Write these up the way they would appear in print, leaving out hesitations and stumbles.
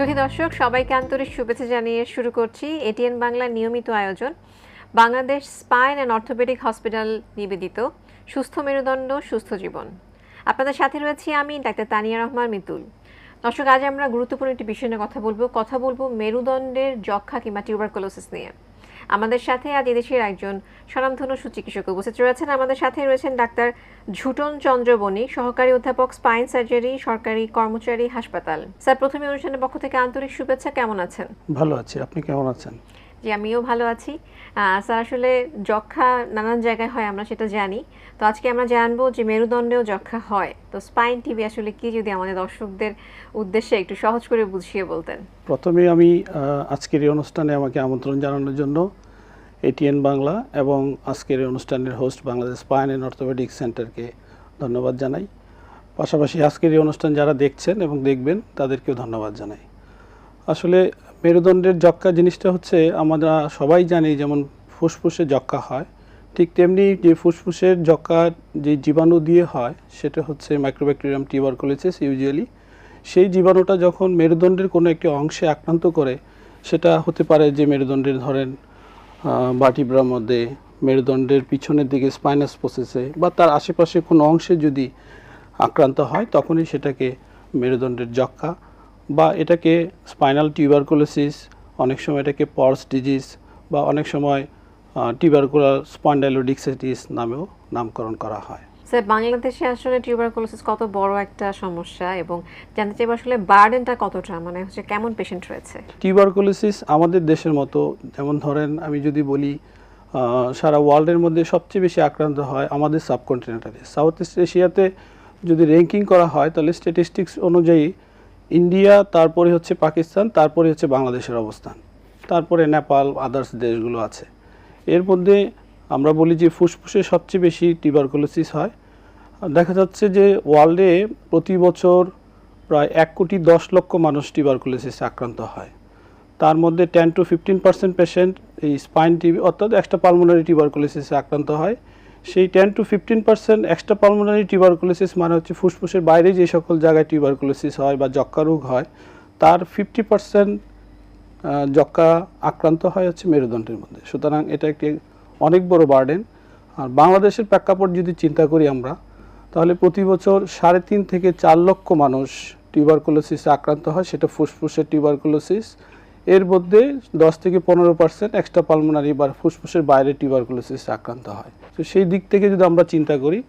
সুধী দর্শক সবাইকে আন্তরিক শুভেচ্ছা জানিয়ে শুরু করছি এটিএন বাংলার নিয়মিত আয়োজন Bangladesh spine and orthopaedic hospital নিবেদিত সুস্থ মেরুদণ্ড সুস্থ জীবন। আপনাদের সাথে রয়েছি আমি ডাক্তার তানিয়া রহমান মিতুল। দর্শক, আজ আমরা গুরুত্বপূর্ণ একটি বিষয় নিয়ে কথা বলবো মেরুদণ্ডের যক্ষা কিংবা টিউবারকুলোসিস নিয়ে। আমাদের সাথে আজ এদেশের একজন স্বনামধন্য সুচিকিৎসক উপস্থিত রয়েছেন। আমাদের সাথে রয়েছেন ডাক্তার ঝুটন চন্দ্র বণিক, সহকারী অধ্যাপক স্পাইন সার্জারি, সরকারি কর্মচারী হাসপাতাল। স্যার, প্রথমে অনুষ্ঠানের পক্ষ থেকে আন্তরিক শুভেচ্ছা। কেমন আছেন? ভালো আছি, আপনি কেমন আছেন? জি, আমিও ভালো আছি। স্যার, আসলে যক্ষা নানান জায়গায় হয়, আমরা সেটা জানি। তো আজকে আমরা জানবো যে মেরুদণ্ডেও যক্ষা হয়, তো স্পাইন টিবি আসলে কি, যদি আমাদের দর্শকদের উদ্দেশ্যে একটু সহজ করে বুঝিয়ে বলতেন। প্রথমে আমি আজকের এই অনুষ্ঠানে আমাকে আমন্ত্রণ জানানোর জন্য এটিএন বাংলা এবং আজকের এই অনুষ্ঠানের host Bangladesh spine and orthopaedic সেন্টারকে ধন্যবাদ জানাই। পাশাপাশি আজকের এই অনুষ্ঠান যারা দেখছেন এবং দেখবেন তাদেরকেও ধন্যবাদ জানাই। আসলে মেরুদণ্ডের যক্ষা জিনিসটা হচ্ছে, আমরা সবাই জানি যেমন ফুসফুসে যক্ষা হয়, ঠিক তেমনি যে ফুসফুসের যক্ষা যে জীবাণু দিয়ে হয় সেটা হচ্ছে মাইক্রোব্যাকটেরিয়াম টিউবারকুলোসিস ইউজুয়ালি। সেই জীবাণুটা যখন মেরুদণ্ডের কোনো একটি অংশে আক্রান্ত করে, সেটা হতে পারে যে মেরুদণ্ডের ধরেন ভার্টিব্রার মধ্যে, মেরুদণ্ডের পিছনের দিকে স্পাইনাস প্রসেসে বা তার আশেপাশে কোনো অংশে যদি আক্রান্ত হয়, তখনই সেটাকে মেরুদণ্ডের যক্ষা বা এটাকে স্পাইনাল টিউবারকুলোসিস, অনেক সময় এটাকে পর্স ডিজিজ বা অনেক সময় টিউবারকুলার স্পন্ডাইলোডিক্সাইটিস নামেও নামকরণ করা হয়। স্যার, বাংলাদেশে আসলে টিউবারকুলোসিস কত বড় একটা সমস্যা এবং জানতে চাইব আসলে বার্ডেনটা কতটা, মানে হচ্ছে কেমন পেশেন্ট রয়েছে? টিউবারকুলোসিস আমাদের দেশের মতো, যেমন ধরেন আমি যদি বলি সারা ওয়ার্ল্ডের মধ্যে সবচেয়ে বেশি আক্রান্ত হয় আমাদের সাবকন্টিনেন্টালে। সাউথ ইস্ট এশিয়াতে যদি র্যাঙ্কিং করা হয় তাহলে স্ট্যাটিস্টিক্স অনুযায়ী ইন্ডিয়া, তারপরে হচ্ছে পাকিস্তান, তারপরে হচ্ছে বাংলাদেশের অবস্থান, তারপরে নেপাল, আদার্স দেশগুলো আছে। এর মধ্যে আমরা বলি যে ফুসফুসে সবচেয়ে বেশি টিউবারকুলোসিস হয়। দেখা যাচ্ছে যে ওয়ার্ল্ডে প্রতি বছর প্রায় 1,10,00,000 মানুষ টিউবারকুলোসিসে আক্রান্ত হয়। তার মধ্যে 10 to 15% পেশেন্ট এই স্পাইন টিবি অর্থাৎ এক্সট্রা পালমোনারি টিউবারকুলোসিসে আক্রান্ত হয়। সেই 10 to 15% এক্সট্রা পালমোনারি টিউবারকুলোসিস মানে হচ্ছে ফুসফুসের বাইরে যে সকল জায়গায় টিউবারকুলোসিস হয় বা যক্ষা রোগ হয়, তার 50% যক্ষা আক্রান্ত হয় হচ্ছে মেরুদণ্ডের মধ্যে। সুতরাং এটা একটি অনেক বড় বার্ডেন। আর বাংলাদেশের প্রেক্ষাপট যদি চিন্তা করি আমরা, তাহলে প্রতি বছর 3.5 থেকে 4 লক্ষ মানুষ টিউবারকুলোসিসে আক্রান্ত হয়, সেটা ফুসফুসের টিউবারকুলোসিস। এর মধ্যে 10 থেকে 15% এক্সট্রা পালমোনারি বা ফুসফুসের বাইরে টিউবারকুলোসিসে আক্রান্ত হয়। তো সেই দিক থেকে যদি আমরা চিন্তা করি,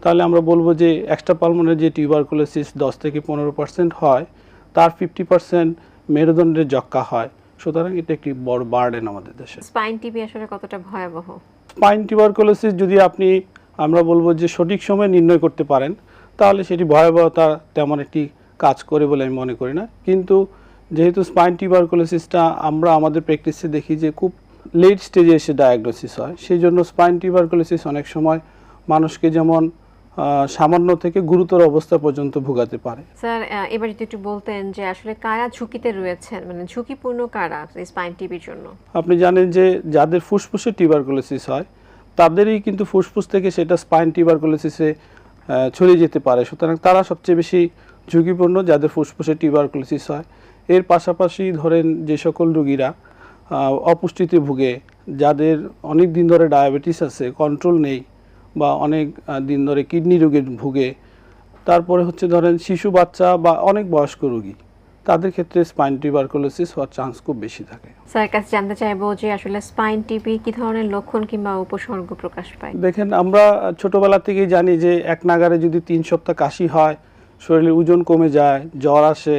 তাহলে আমরা বলবো যে এক্সট্রা পালমোনারি যে টিউবারকুলোসিস 10 থেকে 15% হয়, তার 50% মেরুদণ্ডের যক্ষা হয়। সুতরাং এটা একটি বড় বার্ডেন আমাদের দেশে। স্পাইন টিবি আসলে কতটা ভয়াবহ? স্পাইন টিউবারকুলোসিস যদি আমরা বলবো যে সঠিক সময়ে নির্ণয় করতে পারেন, তাহলে সেটি ভয়াবহতা তেমন একটি কাজ করে বলে আমি মনে করি না। কিন্তু যেহেতু স্পাইন টিউবারকুলোসিসটা আমরা আমাদের প্র্যাকটিসে দেখি যে খুব লেট স্টেজে এসে ডায়াগনোসিস হয়, সেই জন্য স্পাইন টিউবারকুলোসিস অনেক সময় মানুষকে যেমন সামান্য থেকে গুরুতর অবস্থা পর্যন্ত ভোগাতে পারে। স্যার, এবার যদি একটু বলতেন যে আসলে কারা ঝুঁকিতে রয়েছেন, মানে ঝুঁকিপূর্ণ কারা এই স্পাইন টিবির জন্য? আপনি জানেন যে যাদের ফুসফুসে টিউবারকুলোসিস হয়, তাদেরই কিন্তু ফুসফুস থেকে সেটা স্পাইন টিউবারকুলোসিসে ছড়িয়ে যেতে পারে। সুতরাং তারা সবচেয়ে বেশি ঝুঁকিপূর্ণ, যাদের ফুসফুসে টিউবারকুলোসিস হয়। এর পাশাপাশি ধরেন যে সকল রোগীরা অপুষ্টিতে ভুগে, যাদের অনেক দিন ধরে ডায়াবেটিস আছে, কন্ট্রোল নেই, বা অনেক দিন ধরে কিডনি রোগে ভুগে, তারপরে হচ্ছে ধরেন শিশু বাচ্চা বা অনেক বয়স্ক রোগী, তাদের ক্ষেত্রে স্পাইন টিউবারকুলোসিস হওয়ার চান্স খুব বেশি থাকে। স্যার, কাছে জানতে চাইবো যে আসলে স্পাইন টিবি কি ধরনের লক্ষণ কিংবা উপসর্গ প্রকাশ পায়? দেখেন, আমরা ছোটবেলা থেকেই জানি যে এক নাগারে যদি 3 সপ্তাহ কাশি হয়, শরীরের ওজন কমে যায়, জ্বর আসে,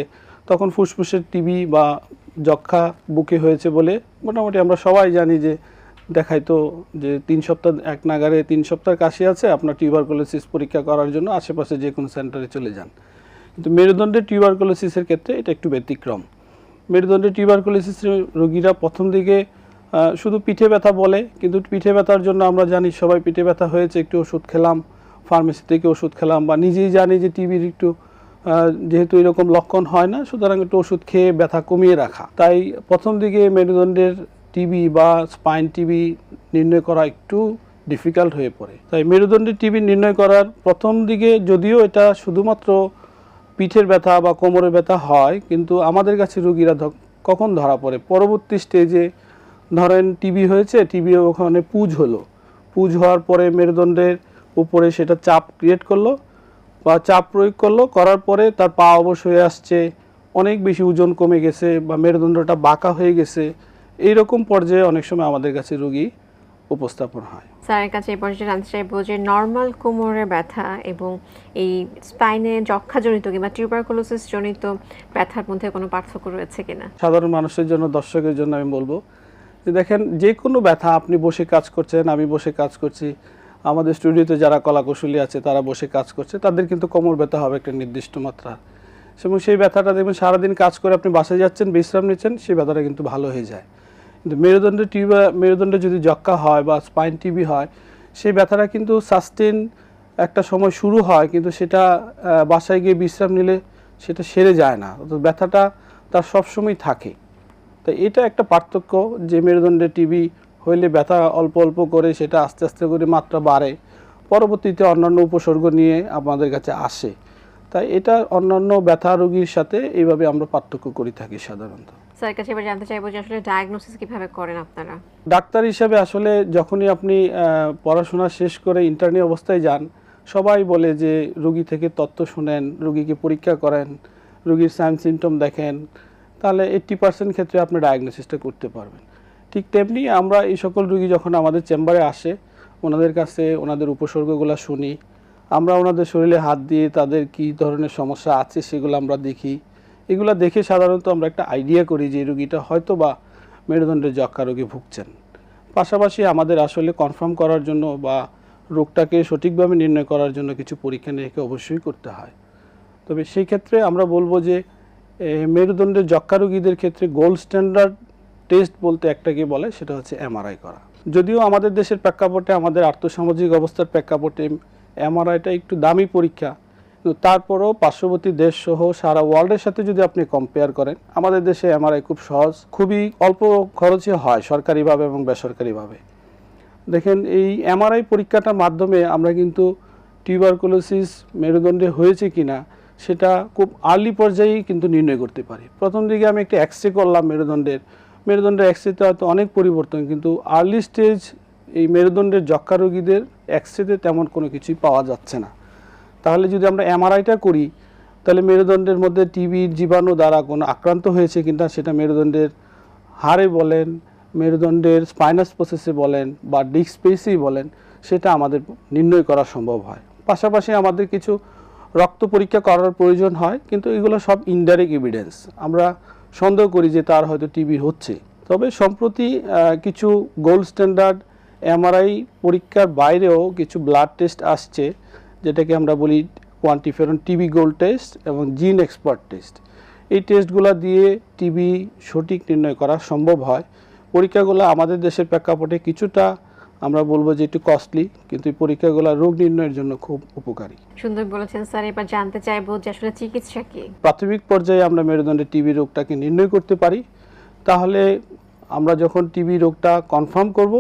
তখন ফুসফুসের টিবি বা যক্ষা বুকে হয়েছে বলে মোটামুটি আমরা সবাই জানি যে দেখাইতো যে 3 সপ্তাহ এক নাগারে 3 সপ্তাহ কাশি আছে, আপনার টিউবারকুলোসিস পরীক্ষা করার জন্য আশেপাশে যে কোনো সেন্টারে চলে যান। কিন্তু মেরুদণ্ডের টিউবারকুলোসিসের ক্ষেত্রে এটা একটু ব্যতিক্রম। মেরুদণ্ডের টিউবারকুলোসিসের রোগীরা প্রথম দিকে শুধু পিঠে ব্যথা বলে, কিন্তু পিঠে ব্যথার জন্য আমরা জানি সবাই পিঠে ব্যথা হয়েছে, একটু ওষুধ খেলাম, ফার্মেসি থেকে ওষুধ খেলাম, বা নিজেই জানি যে টিবির একটু যেহেতু এরকম লক্ষণ হয় না, সুতরাং একটু ওষুধ খেয়ে ব্যথা কমিয়ে রাখা। তাই প্রথম দিকে মেরুদণ্ডের টিবি বা স্পাইন টিবি নির্ণয় করা একটু ডিফিকাল্ট হয়ে পড়ে। তাই মেরুদণ্ডের টিবি নির্ণয় করার প্রথম দিকে, যদিও এটা শুধুমাত্র পিঠের ব্যথা বা কোমরের ব্যথা হয়, কিন্তু আমাদের কাছে রোগীরা কখন ধরা পড়ে পরবর্তী স্টেজে, ধরেন টিবি হয়েছে, টিবি ওখানে পুজ হলো, পুজ হওয়ার পরে মেরুদণ্ডের উপরে সেটা চাপ ক্রিয়েট করলো বা চাপ প্রয়োগ করলো, করার পরে তার পা অবশ হয়ে আসছে, অনেক বেশি ওজন কমে গেছে বা মেরুদণ্ডটা বাঁকা হয়ে গেছে, এইরকম পর্যায়ে অনেক সময় আমাদের কাছে রোগী উপস্থাপন হয়। স্যারের কাছে এই পর্যায়ে জানতে চাইবো যে নর্মাল কোমরের ব্যথা এবং এই স্পাইনে যক্ষাজনিত কিংবা টিউবারকুলোসিস জনিত ব্যথার মধ্যে কোনো পার্থক্য রয়েছে কিনা। সাধারণ মানুষের জন্য, দর্শকের জন্য আমি বলবো যে দেখেন, যে কোনো ব্যথা, আপনি বসে কাজ করছেন, আমি বসে কাজ করছি, আমাদের স্টুডিওতে যারা কলাকুশলী আছে তারা বসে কাজ করছে, তাদের কিন্তু কোমর ব্যথা হবে একটা নির্দিষ্ট মাত্রা, এবং সেই ব্যথাটা দেখবেন সারাদিন কাজ করে আপনি বাসায় যাচ্ছেন, বিশ্রাম নিচ্ছেন, সেই ব্যথাটা কিন্তু ভালো হয়ে যায়। কিন্তু মেরুদণ্ডে যদি যক্কা হয় বা স্পাইন টিবি হয়, সেই ব্যথাটা কিন্তু সাস্টেন একটা সময় শুরু হয়, কিন্তু সেটা বাসায় গিয়ে বিশ্রাম নিলে সেটা সেরে যায় না, তো ব্যথাটা তার সবসময় থাকে। তো এটা একটা পার্থক্য, যে মেরুদণ্ডে টিবি হইলে ব্যথা অল্প অল্প করে সেটা আস্তে আস্তে করে মাত্রা বাড়ে, পরবর্তীতে অন্যান্য উপসর্গ নিয়ে আমাদের কাছে আসে। তাই এটা অন্যান্য ব্যথা রোগীর সাথে এইভাবে আমরা পার্থক্য করে থাকি সাধারণত। স্যারের কাছে এবার জানতে চাইবো যে আসলে ডায়াগনোসিস কিভাবে করেন আপনারা। ডাক্তার হিসেবে আসলে যখনই আপনি পড়াশোনা শেষ করে ইন্টার্নি অবস্থায় যান, সবাই বলে যে রোগী থেকে তথ্য শুনেন, রোগীকে পরীক্ষা করেন, রোগীর সাইন সিমটম দেখেন, তাহলে 80% ক্ষেত্রে আপনি ডায়াগনোসিসটা করতে পারবেন। ঠিক তেমনি আমরা এই সকল রোগী যখন আমাদের চেম্বারে আসে, ওনাদের কাছে ওনাদের উপসর্গগুলো শুনি, আমরা ওনাদের শরীরে হাত দিয়ে তাদের কী ধরনের সমস্যা আছে সেগুলো আমরা দেখি। এগুলো দেখে সাধারণত আমরা একটা আইডিয়া করি যে এই রোগীটা হয়তো বা মেরুদণ্ডের যক্ষ্মা রোগে ভুগছেন। পাশাপাশি আমাদের আসলে কনফার্ম করার জন্য বা রোগটাকে সঠিকভাবে নির্ণয় করার জন্য কিছু পরীক্ষা নিরীক্ষা অবশ্যই করতে হয়। তবে সেই ক্ষেত্রে আমরা বলবো যে মেরুদণ্ডের যক্ষ্মা রোগীদের ক্ষেত্রে গোল্ড স্ট্যান্ডার্ড টেস্ট বলতে একটাকে বলে, সেটা হচ্ছে এমআরআই করা। যদিও আমাদের দেশের প্রেক্ষাপটে, আমাদের আর্থসামাজিক অবস্থার প্রেক্ষাপটে এমআরআইটা একটু দামি পরীক্ষা, কিন্তু তারপরও পার্শ্ববর্তী দেশ সহ সারা ওয়ার্ল্ডের সাথে যদি আপনি কম্পেয়ার করেন, আমাদের দেশে এমআরআই খুব সহজ, খুবই অল্প খরচে হয় সরকারিভাবে এবং বেসরকারিভাবে। দেখেন, এই এমআরআই পরীক্ষাটার মাধ্যমে আমরা কিন্তু টিউবারকুলোসিস মেরুদণ্ডে হয়েছে কিনা সেটা খুব আর্লি পর্যায়েই কিন্তু নির্ণয় করতে পারি। প্রথম দিকে আমি একটা এক্সরে করলাম মেরুদণ্ডের এক্সরেতে হয়তো অনেক পরিবর্তন, কিন্তু আর্লি স্টেজ এই মেরুদণ্ডের যক্ষ্মা রোগীদের এক্সরেতে তেমন কোনো কিছুই পাওয়া যাচ্ছে না। তাহলে যদি আমরা এমআরআইটা করি, তাহলে মেরুদণ্ডের মধ্যে টিবির জীবাণু দ্বারা কোনো আক্রান্ত হয়েছে কিনা সেটা মেরুদণ্ডের হাড়ে বলেন, মেরুদণ্ডের স্পাইনাস প্রসেসে বলেন বা ডিস্ক স্পেসেই বলেন, সেটা আমাদের নির্ণয় করা সম্ভব হয়। পাশাপাশি আমাদের কিছু রক্ত পরীক্ষা করার প্রয়োজন হয়, কিন্তু এগুলো সব ইনডাইরেক্ট এভিডেন্স। আমরা সন্দেহ করি যে তার হয়তো টিবি হচ্ছে। তবে সম্প্রতি কিছু গোল্ড স্ট্যান্ডার্ড এমআরআই পরীক্ষার বাইরেও কিছু ব্লাড টেস্ট আসছে, যেটাকে আমরা বলি কোয়ান্টিফেরন টিবি গোল্ড টেস্ট এবং জিন এক্সপার্ট টেস্ট। এই টেস্টগুলো দিয়ে টিবি সঠিক নির্ণয় করা সম্ভব হয়। পরীক্ষাগুলো আমাদের দেশের প্রেক্ষাপটে কিছুটা আমরা বলবো যে একটু কস্টলি, কিন্তু এই পরীক্ষাগুলো রোগ নির্ণয়ের জন্য খুব উপকারী। সুন্দর বলেছেন স্যার। এবার জানতে চাইবো যে আসলে চিকিৎসা কি। প্রাথমিক পর্যায়ে আমরা মেরুদণ্ডে টিবি রোগটাকে নির্ণয় করতে পারি। তাহলে আমরা যখন টিবি রোগটা কনফার্ম করব,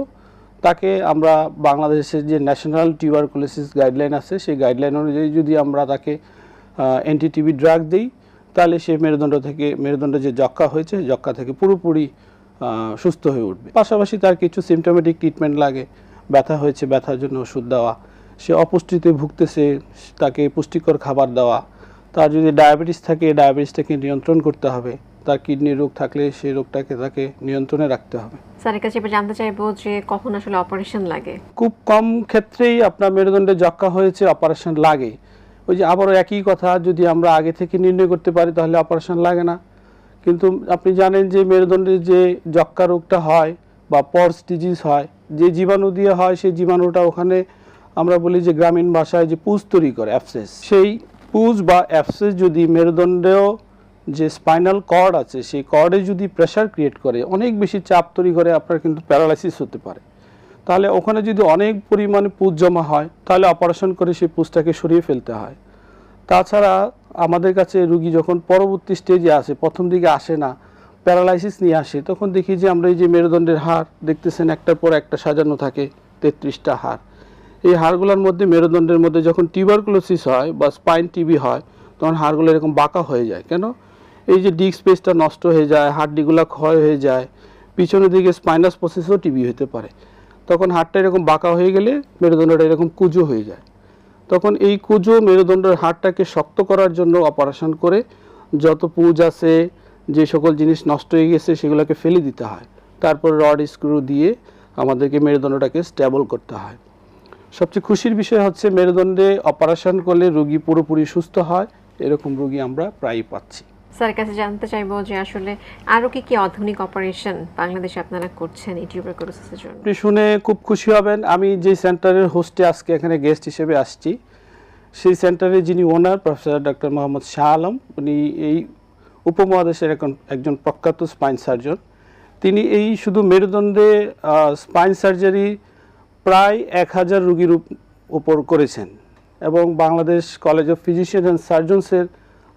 তাকে আমরা বাংলাদেশের যে ন্যাশনাল টিউবারকুলোসিস গাইডলাইন আছে, সেই গাইডলাইন অনুযায়ী যদি আমরা তাকে অ্যান্টি টিবি ড্রাগ দিই, তাহলে সে মেরুদণ্ডে যে যক্ষ্মা হয়েছে, যক্ষ্মা থেকে পুরোপুরি সুস্থ হয়ে উঠবে। পাশাপাশি তার কিছু সিমটোমেটিক ট্রিটমেন্ট লাগে, ব্যথা হয়েছে ব্যথার জন্য ওষুধ দেওয়া, সে অপুষ্টিতে ভুগতেছে তাকে পুষ্টিকর খাবার দেওয়া, তার যদি ডায়াবেটিস থাকে ডায়াবেটিসটাকে নিয়ন্ত্রণ করতে হবে, তার কিডনির রোগ থাকলে সেই রোগটাকে তাকে নিয়ন্ত্রণে রাখতে হবে। স্যারের কাছে এবার জানতে চাইবো যে কখন আসলে অপারেশন লাগে। খুব কম ক্ষেত্রেই আপনার মেরুদণ্ডে যক্ষ্মা হয়েছে অপারেশন লাগে। ওই যে আবারও একই কথা, যদি আমরা আগে থেকে নির্ণয় করতে পারি তাহলে অপারেশন লাগে না। কিন্তু আপনি জানেন যে মেরুদণ্ডের যে যক্ষ্মা রোগটা হয় বা পর্স ডিজিজ হয়, যে জীবাণু দিয়ে হয়, সেই জীবাণুটা ওখানে আমরা বলি যে গ্রামীণ ভাষায় যে পুজ তৈরি করে, অ্যাবসেস, সেই পুজ বা অ্যাবসেস যদি মেরুদণ্ডেও যে স্পাইনাল কর্ড আছে সেই কর্ডে যদি প্রেশার ক্রিয়েট করে, অনেক বেশি চাপ তৈরি করে, আপনার কিন্তু প্যারালাইসিস হতে পারে। তাহলে ওখানে যদি অনেক পরিমাণে পুজ জমা হয়, তাহলে অপারেশন করে সেই পুজটাকে সরিয়ে ফেলতে হয়। তাছাড়া আমাদের কাছে রুগী যখন পরবর্তী স্টেজে আসে, প্রথম দিকে আসে না, প্যারালাইসিস নিয়ে আসে, তখন দেখি যে আমরা এই যে মেরুদণ্ডের হাড় দেখতেছেন একটার পর একটা সাজানো থাকে, 33টা হাড়। এই হাড়গুলোর মধ্যে মেরুদণ্ডের মধ্যে যখন টিউবারকুলোসিস হয় বা স্পাইন টিবি হয়, তখন হাড়গুলো এরকম বাঁকা হয়ে যায়। কেন? এই যে ডিস্ক স্পেসটা নষ্ট হয়ে যায়, হাড্ডিগুলো ক্ষয় হয়ে যায়, পিছনের দিকে স্পাইনাস প্রসেসও টিবি হতে পারে। তখন হাড়টা এরকম বাঁকা হয়ে গেলে মেরুদণ্ডটা এরকম কুঁজো হয়ে যায়। তখন এই কুঁজো মেরুদণ্ডের হাড়টাকে শক্ত করার জন্য অপারেশন করে যত পুঁজ আছে, যে সকল জিনিস নষ্ট হয়ে গেছে সেগুলোকে ফেলে দিতে হয়। তারপর রড স্ক্রু দিয়ে আমাদেরকে মেরুদণ্ডটাকে স্টেবল করতে হয়। সবচেয়ে খুশির বিষয় হচ্ছে মেরুদণ্ডে অপারেশন করলে রোগী পুরোপুরি সুস্থ হয়, এরকম রোগী আমরা প্রায়ই পাচ্ছি। স্যার কাছে জানতে চাইবো যে আসলে আরো কি কি আধুনিক অপারেশন বাংলাদেশে আপনারা করছেন এই টিউবারকুলোসিসের জন্য? আপনি শুনে খুব খুশি হবেন, আমি যে সেন্টারের হোস্টে আজকে এখানে গেস্ট হিসেবে আসছি, সেই সেন্টারে যিনি ওনার প্রফেসর ডক্টর মোহাম্মদ শাহ আলম, উনি এই উপমহাদেশের একজন প্রখ্যাত স্পাইন সার্জন। তিনি এই শুধু মেরুদণ্ডে স্পাইন সার্জারি প্রায় 1000 রোগীর উপর করেছেন এবং Bangladesh college of physician and সার্জনসের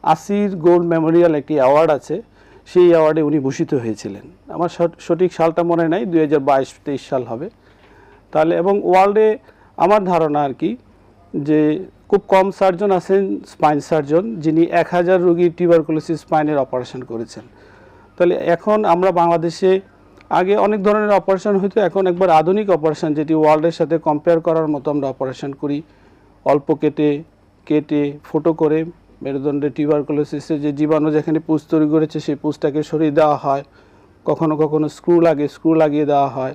80 গোল্ড মেমোরিয়াল একটি অ্যাওয়ার্ড আছে, সেই অ্যাওয়ার্ডে উনি ভূষিত হয়েছিলেন। আমার সঠিক সালটা মনে নাই, 2022-23 সাল হবে তাহলে। এবং ওয়ার্ল্ডে আমার ধারণা আর কি যে খুব কম সার্জন আছেন স্পাইন সার্জন যিনি 1000 রোগীর টিউবারকুলোসিস স্পাইনের অপারেশন করেছেন। তাহলে এখন আমরা বাংলাদেশে আগে অনেক ধরনের অপারেশন হতো, এখন একবার আধুনিক অপারেশন যেটি ওয়ার্ল্ডের সাথে কম্পেয়ার করার মতো আমরা অপারেশন করি। অল্প কেটে ফুটো করে মেরুদণ্ডে টিউবারকুলোসিসের যে জীবাণু যেখানে পুঁজ তৈরি করেছে সেই পুঁজটাকে সরিয়ে দেওয়া হয়, কখনো কখনো স্ক্রু লাগিয়ে দেওয়া হয়।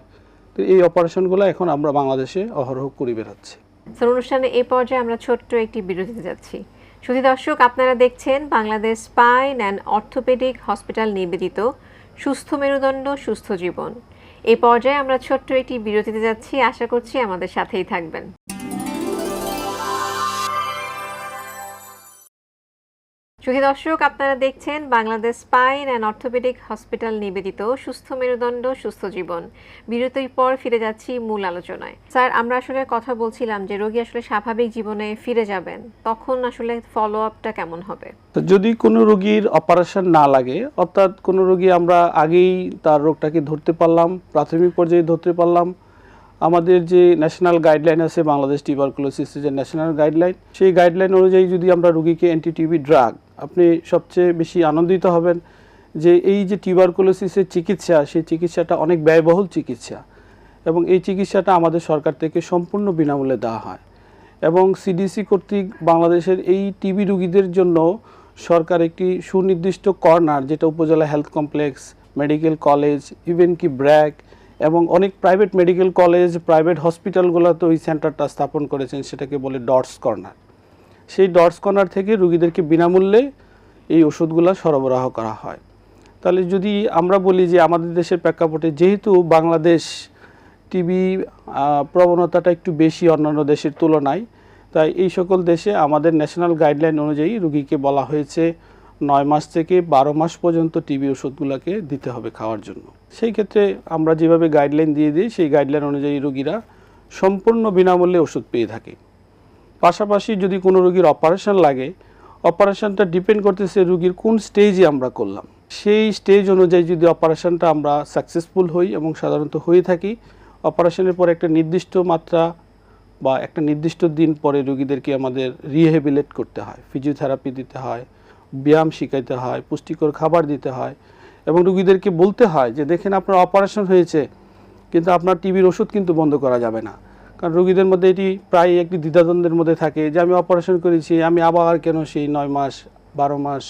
তো এই অপারেশনগুলো এখন আমরা বাংলাদেশে অহরহ করে বেরোচ্ছি। স্যার অনুষ্ঠানে এই পর্যায়ে আমরা ছোট্ট একটি বিরতিতে যাচ্ছি। সুধী দর্শক, আপনারা দেখছেন Bangladesh spine and orthopaedic hospital নিবেদিত সুস্থ মেরুদণ্ড সুস্থ জীবন। এই পর্যায়ে আমরা ছোট্ট একটি বিরতিতে যাচ্ছি, আশা করছি আমাদের সাথেই থাকবেন। সুধী দর্শক, আপনারা দেখছেন Bangladesh spine and orthopaedic hospital নিবেদিত সুস্থ মেরুদণ্ড সুস্থ জীবন। বিরতির পর ফিরে যাচ্ছি মূল আলোচনায়। স্যার, আমরা আসলে কথা বলছিলাম যে রোগী আসলে স্বাভাবিক জীবনে ফিরে যাবেন, তখন আসলে ফলো আপটা কেমন হবে? তো যদি কোনো রোগীর অপারেশন না লাগে, অর্থাৎ কোনো রোগী আমরা আগেই তার রোগটাকে ধরতে পারলাম, প্রাথমিক পর্যায়ে ধরতে পারলাম, আমাদের যে ন্যাশনাল গাইডলাইন আছে বাংলাদেশ টিউবারকুলোসিসের যে ন্যাশনাল গাইডলাইন, সেই গাইডলাইন অনুযায়ী যদি আমরা রোগীকে অ্যান্টিটিবি ড্রাগ, আপনি সবচেয়ে বেশি আনন্দিত হবেন যে এই যে টিউবারকুলোসিসের চিকিৎসা, সেই চিকিৎসাটা অনেক ব্যয়বহুল চিকিৎসা এবং এই চিকিৎসাটা আমাদের সরকার থেকে সম্পূর্ণ বিনামূল্যে দেওয়া হয়। এবং সিডিসি কর্তৃক বাংলাদেশের এই টিবি রোগীদের জন্য সরকার একটি সুনির্দিষ্ট কর্নার, যেটা উপজেলা health complex, medical college, even কি ব্র্যাক এবং অনেক প্রাইভেট মেডিকেল কলেজ, প্রাইভেট হসপিটালগুলোতে ওই সেন্টারটা স্থাপন করেছেন, সেটাকে বলে ডটস কর্নার। সেই ডটস কর্নার থেকে রোগীদেরকে বিনামূল্যে এই ওষুধগুলো সরবরাহ করা হয়। তাহলে যদি আমরা বলি যে আমাদের দেশের প্রেক্ষাপটে যেহেতু বাংলাদেশ টিবি প্রবণতাটা একটু বেশি অন্যান্য দেশের তুলনায়, তাই এই সকল দেশে আমাদের ন্যাশনাল গাইডলাইন অনুযায়ী রোগীকে বলা হয়েছে 9 মাস থেকে 12 মাস পর্যন্ত টিবি ওষুধগুলোকে দিতে হবে খাওয়ার জন্য। সেই ক্ষেত্রে আমরা যেভাবে গাইডলাইন দিয়ে দিই, সেই গাইডলাইন অনুযায়ী রোগীরা সম্পূর্ণ বিনামূল্যে ওষুধ পেয়ে থাকে। পাশাপাশি যদি কোনো রোগীর অপারেশন লাগে, অপারেশনটা ডিপেন্ড করতেছে রোগীর কোন স্টেজে আমরা করলাম। সেই স্টেজ অনুযায়ী যদি অপারেশনটা আমরা সাকসেসফুল হই, এবং সাধারণত হয়ে থাকি, অপারেশনের পর একটা নির্দিষ্ট মাত্রা বা একটা নির্দিষ্ট দিন পরে রোগীদেরকে আমাদের রিহ্যাবিলিট করতে হয়, ফিজিওথেরাপি দিতে হয়, ব্যায়াম শিখাইতে হয়, পুষ্টিকর খাবার দিতে হয় এবং রোগীদেরকে বলতে হয় যে দেখেন আপনার অপারেশন হয়েছে কিন্তু আপনার টিবির ওষুধ কিন্তু বন্ধ করা যাবে না। কারণ রোগীদের মধ্যে এটি প্রায় একটি দ্বিধাদ্বন্দ্বের মধ্যে থাকে যে আমি অপারেশন করেছি, আমি আবার কেন সেই 9 মাস 12 মাস,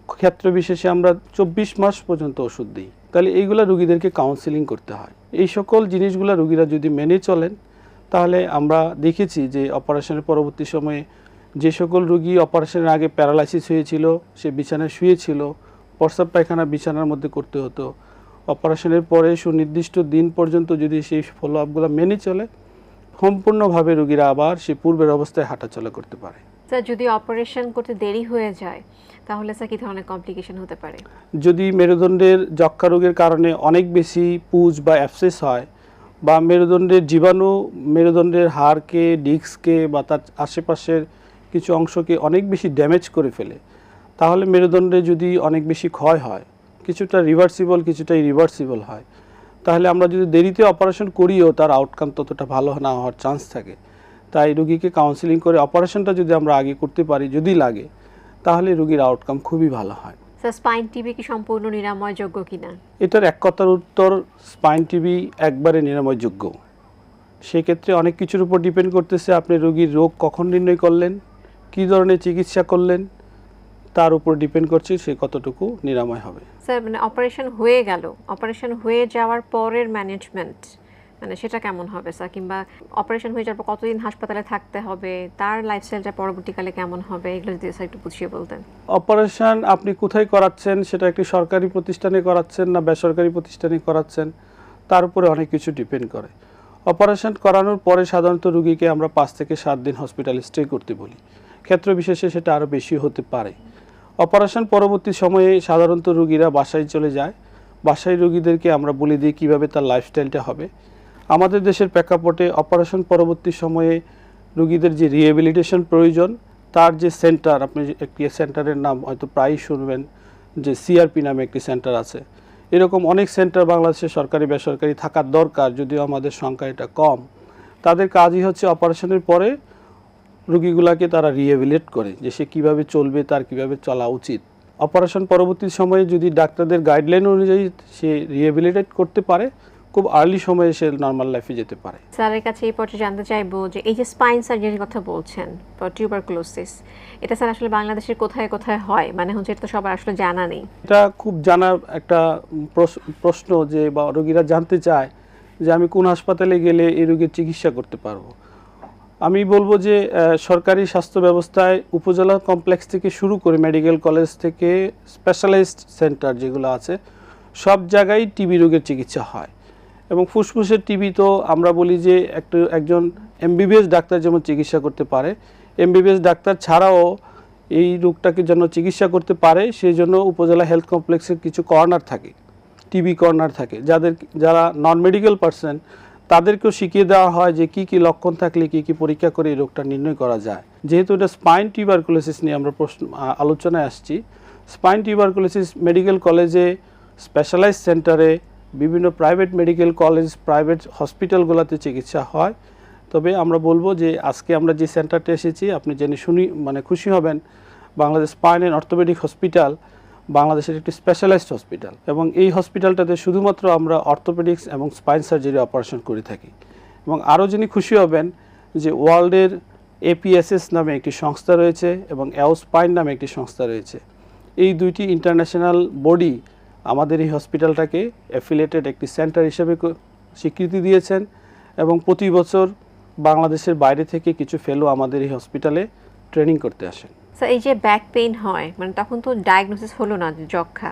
ক্ষেত্র বিশেষে আমরা 24 মাস পর্যন্ত ওষুধ দিই। তাহলে এইগুলো রোগীদেরকে কাউন্সিলিং করতে হয়। এই সকল জিনিসগুলো রোগীরা যদি মেনে চলেন, তাহলে আমরা দেখেছি যে অপারেশনের পরবর্তী সময়ে যে সকল রোগী অপারেশনের আগে প্যারালাইসিস হয়েছিল, সে বিছানায় শুয়েছিল, প্রস্রাব পায়খানা বিছানার মধ্যে করতে হতো, অপারেশনের পরে সুনির্দিষ্ট দিন পর্যন্ত যদি সেই ফলো আপগুলো মেনে চলে, সম্পূর্ণভাবে রোগীরা আবার সে পূর্বের অবস্থায় হাঁটাচলা করতে পারে। স্যার, যদি অপারেশন করতে দেরি হয়ে যায় তাহলে স্যার কি ধরনের কমপ্লিকেশন হতে পারে? যদি মেরুদণ্ডের যক্ষ্মা রোগের কারণে অনেক বেশি পুঁজ বা অ্যাবসেস হয়, বা মেরুদণ্ডের জীবাণু মেরুদণ্ডের হাড়কে, ডিস্ককে বা তার আশেপাশের কিছু অংশকে অনেক বেশি ড্যামেজ করে ফেলে, তাহলে মেরুদণ্ডে যদি অনেক বেশি ক্ষয় হয়, কিছুটা রিভার্সিবল কিছুটা ইরিভার্সিবল হয়, তাহলে আমরা যদি দেরিতে অপারেশন করিও তার আউটকাম ততটা ভালো না হওয়ার চান্স থাকে। তাই রোগীকে কাউন্সিলিং করে অপারেশনটা যদি আমরা আগে করতে পারি, যদি লাগে, তাহলে রোগীর আউটকাম খুবই ভালো হয়। স্যার, স্পাইন টিবি কি সম্পূর্ণ নিরাময়যোগ্য কিনা? এটার এক কথার উত্তর, স্পাইন টিবি একবারে নিরাময়যোগ্য। সেক্ষেত্রে অনেক কিছুর উপর ডিপেন্ড করতেছে, আপনি রোগীর রোগ কখন নির্ণয় করলেন, কী ধরনের চিকিৎসা করলেন, তার উপর ডিপেন্ড করছে সে কতটুকু নিরাময় হবে। স্যার, মানে অপারেশন হয়ে গেল, অপারেশন হয়ে যাওয়ার পরের ম্যানেজমেন্ট মানে সেটা কেমন হবে স্যার? কিংবা অপারেশন হয়ে যাওয়ার পর কতদিন হাসপাতালে থাকতে হবে, তার লাইফস্টাইলটা পরবর্তীকালে কেমন হবে, এগুলো যদি স্যার একটু বুঝিয়ে বলতেন। অপারেশন আপনি কোথায় করাচ্ছেন, সেটা একটি সরকারি প্রতিষ্ঠানে করাচ্ছেন না বেসরকারি প্রতিষ্ঠানে করাচ্ছেন, তার উপরে অনেক কিছু ডিপেন্ড করে। অপারেশন করানোর পরে সাধারণত রোগীকে আমরা 5 থেকে 7 দিন হসপিটালে স্টে করতে বলি, ক্ষেত্র বিশেষে সেটা আরও বেশি হতে পারে। অপারেশন পরবর্তী সময়ে সাধারণত রোগীরা বাসায় চলে যায়, বাসায় রোগীদেরকে আমরা বলে দিই কীভাবে তার লাইফস্টাইলটা হবে। আমাদের দেশের প্রেক্ষাপটে অপারেশন পরবর্তী সময়ে রোগীদের যে রিহ্যাবিলিটেশন প্রয়োজন, তার যে সেন্টার, আপনি একটি সেন্টারের নাম হয়তো প্রায়ই শুনবেন যে সিআরপি নামে একটি সেন্টার আছে, এরকম অনেক সেন্টার বাংলাদেশে সরকারি বেসরকারি থাকার দরকার, যদিও আমাদের সংখ্যা এটা কম। তাদের কাজই হচ্ছে অপারেশনের পরে রোগীগুলাকে তারা রিহ্যাবিলিটেট করে, যে সে কীভাবে চলবে, তার কীভাবে চলা উচিত। অপারেশন পরবর্তী সময়ে যদি ডাক্তারদের গাইডলাইন অনুযায়ী সে রিহ্যাবিলিটেট করতে পারে, খুব আর্লি সময়ে সে নর্মাল লাইফে যেতে পারে। স্যারের কাছে এই পর্যায়ে জানতে চাইবো যে এই যে স্পাইন সার্জারির কথা বলছেন ফর টিউবারকুলোসিস, এটা স্যার আসলে বাংলাদেশের কোথায় কোথায় হয়? মানে হচ্ছে এটা তো সবার আসলে জানা নেই। এটা খুব জানা একটা প্রশ্ন, যে বা রোগীরা জানতে চায় যে আমি কোন হাসপাতালে গেলে এই রোগীর চিকিৎসা করতে পারবো। আমি বলবো যে সরকারি স্বাস্থ্য ব্যবস্থায় উপজেলা কমপ্লেক্স থেকে শুরু করে মেডিকেল কলেজ থেকে স্পেশালাইজড সেন্টার যেগুলো আছে, সব জায়গায় টিবি রোগের চিকিৎসা হয়। এবং ফুসফুসের টিবি তো আমরা বলি যে একজন এমবিবিএস ডাক্তার যেমন চিকিৎসা করতে পারে, এমবিবিএস ডাক্তার ছাড়াও এই রোগটাকে যেন চিকিৎসা করতে পারে, সেই জন্য উপজেলা হেলথ কমপ্লেক্সের কিছু কর্নার থাকে, টিবি কর্নার থাকে, যারা নন মেডিকেল পার্সন তাদেরকেও শিখিয়ে দেওয়া হয় যে কী কী লক্ষণ থাকলে কী কী পরীক্ষা করে এই রোগটা নির্ণয় করা যায়। যেহেতু এটা স্পাইন টিউবারকুলোসিস নিয়ে আমরা আলোচনায় আসছি, স্পাইন টিউবারকুলোসিস মেডিকেল কলেজে, স্পেশালাইজড সেন্টারে, বিভিন্ন প্রাইভেট মেডিকেল কলেজ, প্রাইভেট হসপিটালগুলোতে চিকিৎসা হয়। তবে আমরা বলবো যে আজকে আমরা যে সেন্টারটা এসেছি, আপনি জেনে খুশি হবেন, Bangladesh spine and orthopaedic hospital বাংলাদেশের একটি স্পেশালাইজড হসপিটাল, এবং এই হসপিটালটাতে শুধুমাত্র আমরা অর্থোপেডিক্স এবং স্পাইন সার্জারি অপারেশন করে থাকি। এবং আরও যিনি খুশি হবেন যে ওয়ার্ল্ডের এপিএসএস নামে একটি সংস্থা রয়েছে এবং স্পাইন নামে একটি সংস্থা রয়েছে। এই দুইটি ইন্টারন্যাশনাল বডি আমাদের এই হসপিটালটাকে অ্যাফিলিয়েটেড একটি সেন্টার হিসেবে স্বীকৃতি দিয়েছেন, এবং প্রতি বছর বাংলাদেশের বাইরে থেকে কিছু ফেলো আমাদের এই হসপিটালে ট্রেনিং করতে আসেন। স্যার, এই যে ব্যাক পেইন হয়, মানে তখন তো ডায়াগনোসিস হলো না যক্ষা,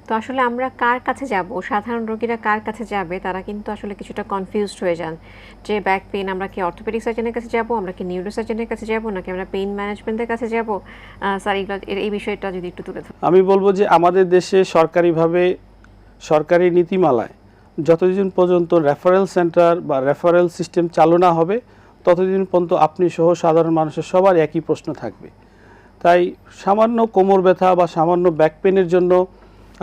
তো আসলে আমরা কার কাছে যাব, সাধারণ রোগীরা কার কাছে যাবে? তারা কিন্তু আসলে কিছুটা কনফিউজড হয়ে যান যে ব্যাক পেইন আমরা কি অর্থোপেডিক সার্জনের কাছে যাব, আমরা কি নিউরো সার্জনের কাছে যাব, নাকি আমরা পেইন ম্যানেজমেন্টের কাছে যাব? স্যার, এই বিষয়টা যদি একটু তুলে ধরেন। আমি বলবো যে আমাদের দেশে সরকারিভাবে সরকারি নীতিমালায় যতদিন পর্যন্ত রেফারেল সেন্টার বা রেফারেল সিস্টেম চালু না হবে, ততদিন পর্যন্ত আপনি সহ সাধারণ মানুষের সবার একই প্রশ্ন থাকবে। তাই সামান্য কোমর ব্যথা বা সামান্য ব্যাক পেনের জন্য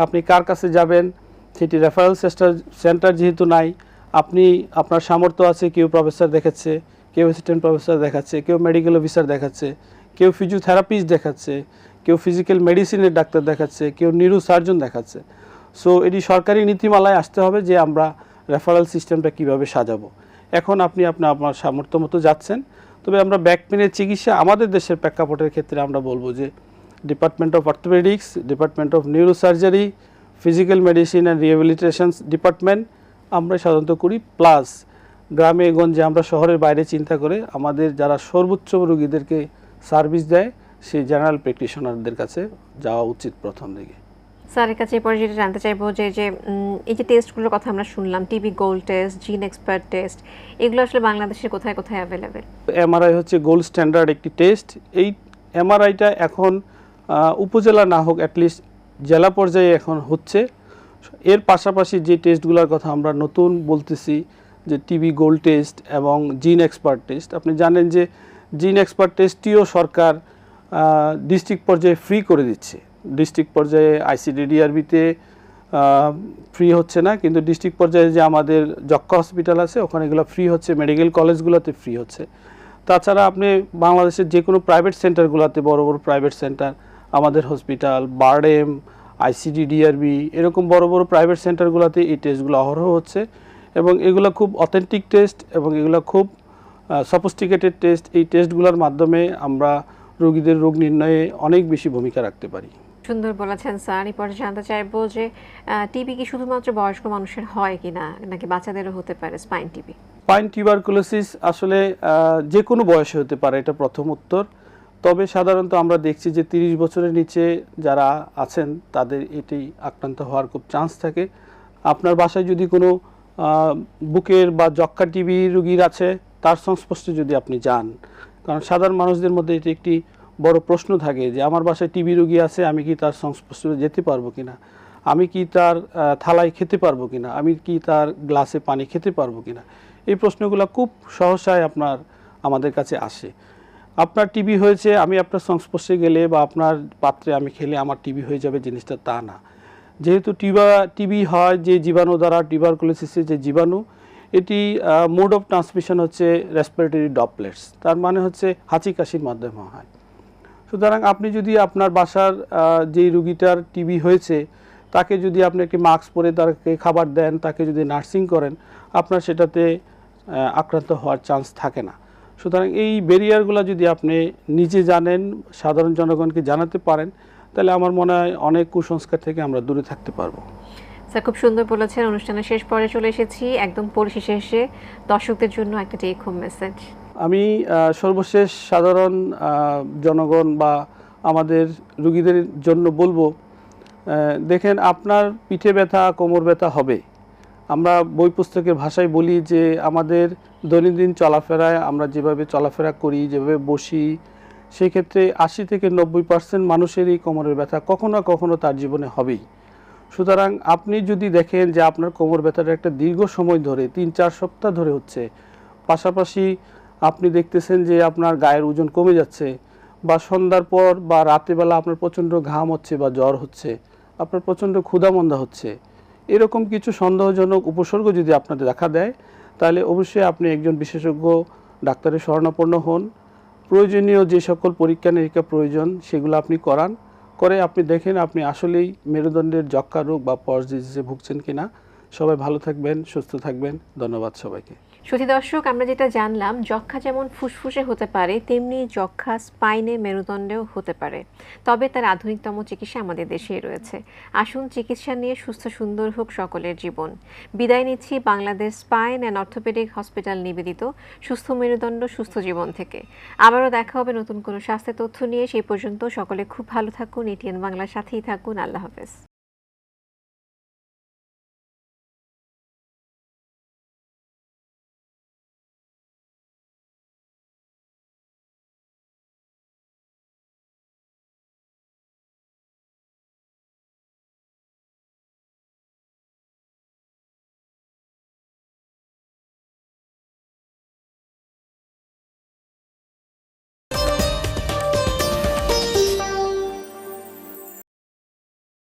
আপনি কার কাছে যাবেন, সেটি রেফারেল সেন্টার যেহেতু নাই, আপনি আপনার সামর্থ্য আছে, কেউ প্রফেসর দেখাচ্ছে, কেউ অ্যাসিস্ট্যান্ট প্রফেসর দেখাচ্ছে, কেউ মেডিকেল অফিসার দেখাচ্ছে, কেউ ফিজিওথেরাপিস্ট দেখাচ্ছে, কেউ ফিজিক্যাল মেডিসিনের ডাক্তার দেখাচ্ছে, কেউ নিউরো সার্জন দেখাচ্ছে। সো এটি সরকারি নীতিমালায় আসতে হবে যে আমরা রেফারেল সিস্টেমটা কীভাবে সাজাবো। এখন আপনি আপনার সামর্থ্য মতো যাচ্ছেন। তবে আমরা ব্যাক পেনের চিকিৎসা আমাদের দেশের প্রেক্ষাপটের ক্ষেত্রে আমরা বলবো যে department of orthopaedics, department of neurosurgery, physical medicine and rehabilitation department আমরা সাধারণত করি, প্লাস গ্রামে গঞ্জে আমরা শহরের বাইরে চিন্তা করে আমাদের যারা সর্বোচ্চ রোগীদেরকে সার্ভিস দেয় সেই জেনারেল প্র্যাকটিশনারদের কাছে যাওয়া উচিত প্রথম দিকে। স্যারের কাছে এরপরে যেটা জানতে চাইবো যে এই যে টেস্টগুলোর কথা আমরা শুনলাম, TB gold test, gene expert test, এগুলো আসলে বাংলাদেশের কোথায় কোথায় অ্যাভেলেবেল? এমআরআই হচ্ছে গোল্ড স্ট্যান্ডার্ড একটি টেস্ট। এই এমআরআইটা এখন উপজেলা না হোক অ্যাটলিস্ট জেলা পর্যায়ে এখন হচ্ছে। এর পাশাপাশি যে টেস্টগুলোর কথা আমরা নতুন বলতেছি, যে টিবি গোল্ড টেস্ট এবং জিন এক্সপার্ট টেস্ট, আপনি জানেন যে জিন এক্সপার্ট টেস্টটিও সরকার ডিস্ট্রিক্ট পর্যায়ে ফ্রি করে দিচ্ছে। ডিস্ট্রিক্ট পর্যায়ে আইসিডিডিআরবিতে ফ্রি হচ্ছে না, কিন্তু ডিস্ট্রিক্ট পর্যায়ে যে আমাদের যক্ষা হসপিটাল আছে ওখানে এগুলো ফ্রি হচ্ছে, মেডিকেল কলেজগুলোতে ফ্রি হচ্ছে। তাছাড়া আপনি বাংলাদেশের যে কোনো প্রাইভেট সেন্টারগুলোতে, বড় বড় প্রাইভেট সেন্টার, আমাদের হসপিটাল, বারডেম, আইসিডি, ডিআরবি এরকম বড় বড় প্রাইভেট সেন্টারগুলোতে এই টেস্টগুলো অহরহ হচ্ছে এবং এগুলো খুব অথেন্টিক টেস্ট এবং এগুলো খুব সফিস্টিকেটেড টেস্ট। এই টেস্টগুলোর মাধ্যমে আমরা রোগীদের রোগ নির্ণয়ে অনেক বেশি ভূমিকা রাখতে পারি। সুন্দর বলেছেন স্যার। এই পর্যায়ে জানতে চাইবো যে টিবি কি শুধুমাত্র বয়স্ক মানুষের হয় কিনা, নাকি বাচ্চাদেরও হতে পারে স্পাইন টিবি? স্পাইন টিউবারকুলোসিস আসলে যে কোনো বয়সে হতে পারে, এটা প্রথম উত্তর। তবে সাধারণত আমরা দেখছি যে 30 বছরের নিচে যারা আছেন তাদের এটি আক্রান্ত হওয়ার খুব চান্স থাকে। আপনার বাসায় যদি কোনো বুকের বা যক্ষ্মা টিবি রোগীর আছে তার সংস্পর্শে যদি আপনি যান, কারণ সাধারণ মানুষদের মধ্যে এটি একটি বড় প্রশ্ন থাকে যে আমার বাসায় টিবি রোগী আছে, আমি কি তার সংস্পর্শে যেতে পারবো কিনা, আমি কি তার থালায় খেতে পারবো কিনা, আমি কি তার গ্লাসে পানি খেতে পারবো কিনা। এই প্রশ্নগুলো খুব সহসায় আমাদের কাছে আসে। আপনার টিবি হয়েছে, আমি আপনার সংস্পর্শে গেলে বা আপনার পাত্রে আমি খেলে আমার টিবি হয়ে যাবে, জিনিসটা তা না। যেহেতু টিবি হয় যে জীবাণু দ্বারা, টিউবারকুলোসিসের যে জীবাণু, এটি মোড অফ ট্রান্সমিশন হচ্ছে রেসপিরেটরি ড্রপলেটস, তার মানে হচ্ছে হাঁচি কাশির মাধ্যমে হয়। সুতরাং আপনি যদি আপনার বাসার যেই রুগীটার টিবি হয়েছে তাকে যদি আপনি একটি মাস্ক পরে তাকে খাবার দেন, তাকে যদি নার্সিং করেন, আপনার সেটাতে আক্রান্ত হওয়ার চান্স থাকে না। সুতরাং এই ব্যারিয়ারগুলো যদি আপনি নিজে জানেন, সাধারণ জনগণকে জানাতে পারেন, তাহলে আমার মনে হয় অনেক কুসংস্কার থেকে আমরা দূরে থাকতে পারবো। স্যার খুব সুন্দর বলেছেন। অনুষ্ঠানের শেষ পর্যায়ে চলে এসেছি, একদম পরিশেষে এসে দর্শকদের জন্য একটা টেক হোম মেসেজ। আমি সর্বশেষ সাধারণ জনগণ বা আমাদের রুগীদের জন্য বলবো, দেখেন আপনার পিঠে ব্যথা, কোমর ব্যথা হবে। আমরা বই পুস্তকের ভাষায় বলি যে আমাদের দৈনন্দিন চলাফেরায় আমরা যেভাবে চলাফেরা করি, যেভাবে বসি, সেক্ষেত্রে 80 থেকে 90% মানুষেরই কোমরের ব্যথা কখনো না কখনো তার জীবনে হবেই। সুতরাং আপনি যদি দেখেন যে আপনার কোমর ব্যথাটা একটা দীর্ঘ সময় ধরে 3-4 সপ্তাহ ধরে হচ্ছে, পাশাপাশি আপনি দেখতেছেন যে আপনার গায়ের ওজন কমে যাচ্ছে, বা সন্ধ্যার পর বা রাতেবেলা আপনার প্রচণ্ড ঘাম হচ্ছে বা জ্বর হচ্ছে, আপনার প্রচণ্ড ক্ষুধামন্দা হচ্ছে, এরকম কিছু সন্দেহজনক উপসর্গ যদি আপনাদের দেখা দেয়, তাহলে অবশ্যই আপনি একজন বিশেষজ্ঞ ডাক্তারের শরণাপন্ন হন। প্রয়োজনীয় যে সকল পরীক্ষা নিরীক্ষা প্রয়োজন সেগুলো আপনি করান, করে আপনি দেখেন আপনি আসলেই মেরুদণ্ডের যক্ষ্মা রোগ বা পজ ডিজিজে ভুগছেন কিনা। সবাই ভালো থাকবেন, সুস্থ থাকবেন। ধন্যবাদ সবাইকে। সুধী দর্শক, আমরা যেটা জানলাম, যক্ষ্মা যেমন ফুসফুসে হতে পারে, তেমনি যক্ষ্মা স্পাইনে, মেরুদণ্ডেও হতে পারে। তবে তার আধুনিকতম চিকিৎসা আমাদের দেশেই রয়েছে। আসুন চিকিৎসা নিয়ে সুস্থ সুন্দর হোক সকলের জীবন। বিদায় নিচ্ছি Bangladesh spine and orthopaedic hospital নিবেদিত সুস্থ মেরুদণ্ড সুস্থ জীবন থেকে। আবারও দেখা হবে নতুন কোনো স্বাস্থ্য তথ্য নিয়ে। সেই পর্যন্ত সকলে খুব ভালো থাকুন, এটিএন বাংলার সাথেই থাকুন। আল্লাহ হাফেজ।